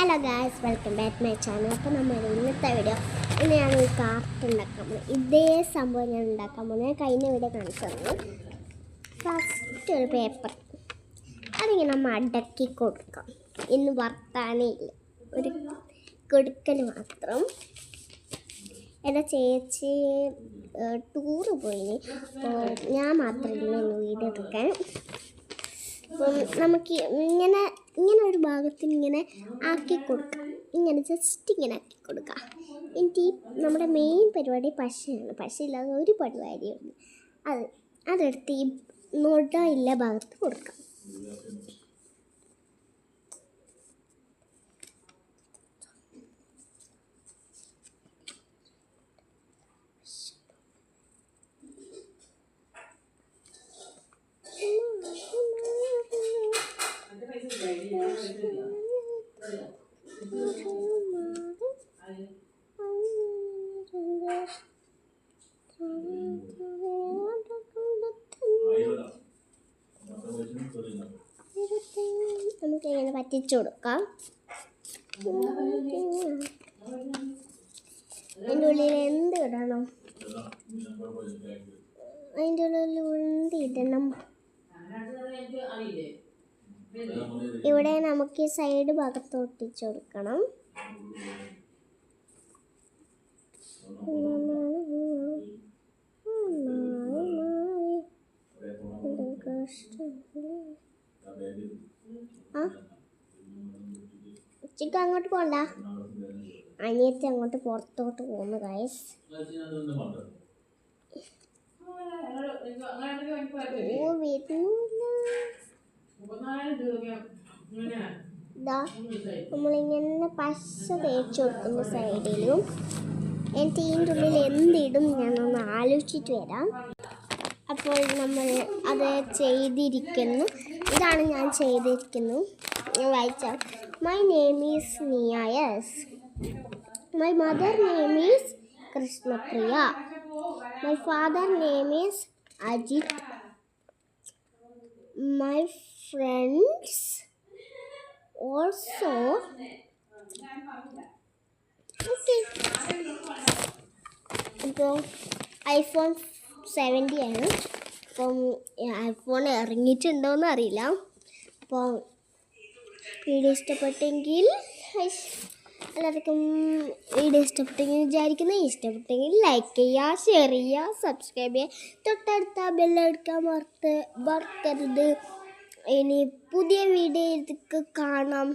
Hello guys, welcome back my channel. അപ്പോൾ നമ്മൾ ഇന്നത്തെ വീഡിയോ ഇന്ന് ഞാനൊരു കാർട്ട് ഉണ്ടാക്കാൻ പോകുന്നത്. ഇതേ സംഭവം ഞാൻ ഉണ്ടാക്കാൻ പോകുന്നത്. ഞാൻ കഴിഞ്ഞ വീഡിയോ കാണിച്ചു തന്നു. ഫസ്റ്റ് ഒരു പേപ്പർ അതിങ്ങനെ നമ്മൾ അടക്കി കൊടുക്കാം. ഇന്ന് വർത്താനേ ഇല്ല, ഒരു കൊടുക്കൽ മാത്രം. എൻ്റെ ചേച്ചി ടൂറ് പോയി, അപ്പോൾ ഞാൻ മാത്രമല്ല വീഡിയോ എടുക്കാൻ. അപ്പം നമുക്ക് ഇങ്ങനെ ഒരു ഭാഗത്തിന് ഇങ്ങനെ ആക്കി കൊടുക്കാം. ഇങ്ങനെ ജസ്റ്റ് ഇങ്ങനെ ആക്കി കൊടുക്കാം. എനിക്ക് നമ്മുടെ മെയിൻ പരിപാടി പശയാണ്. പശ ഇല്ലാതെ ഒരു പരിപാടിയുണ്ട്. അതെടുത്ത് ഈ നൊട ഇല്ല ഭാഗത്ത് കൊടുക്കാം. നമുക്ക് ഇങ്ങനെ പറ്റിച്ചു കൊടുക്കാം. അതിൻ്റെ ഉള്ളിൽ എന്ത് ഇടണം? അതിൻ്റെ ഉള്ളിൽ എന്ത് ഇടണം? ഇവിടെ നമുക്ക് സൈഡ് ഭാഗത്ത് ഒട്ടിച്ചു കൊടുക്കണം. ഉച്ചയ്ക്ക് അങ്ങോട്ട് പോകണ്ട, അനിയത്തി അങ്ങോട്ട് പുറത്തോട്ട് പോകുന്നു ഗൈസ്. നമ്മളിങ്ങനെ പശ തേച്ച് കൊടുക്കുന്ന സൈഡിലും. എന്നിട്ട് ഇതിൻ്റെ ഉള്ളിൽ എന്തിടും ഞാനൊന്ന് ആലോചിച്ചിട്ട് വരാം. അപ്പോൾ നമ്മൾ അത് ചെയ്തിരിക്കുന്നു. ഇതാണ് ഞാൻ ചെയ്തിരിക്കുന്നു. ഞാൻ വായിച്ചാൽ my name is Niya. Yes, my mother name is Krishnapriya. My father name is Ajith. My friends also. ഇപ്പോൾ ഐഫോൺ 70 ആണ്. അപ്പം ഐഫോൺ ഇറങ്ങിയിട്ടുണ്ടോയെന്ന് അറിയില്ല. അപ്പോൾ വീഡിയോ ഇഷ്ടപ്പെട്ടെങ്കിൽ എല്ലാവർക്കും വീഡിയോ ഇഷ്ടപ്പെട്ടെങ്കിൽ ഇഷ്ടപ്പെട്ടെങ്കിൽ ലൈക്ക് ചെയ്യുക, ഷെയർ ചെയ്യുക, സബ്സ്ക്രൈബ് ചെയ്യുക, തൊട്ടടുത്ത ബെല്ലടിക്കാൻ മറക്കരുത്. ഇനി പുതിയ വീഡിയോ കാണാം.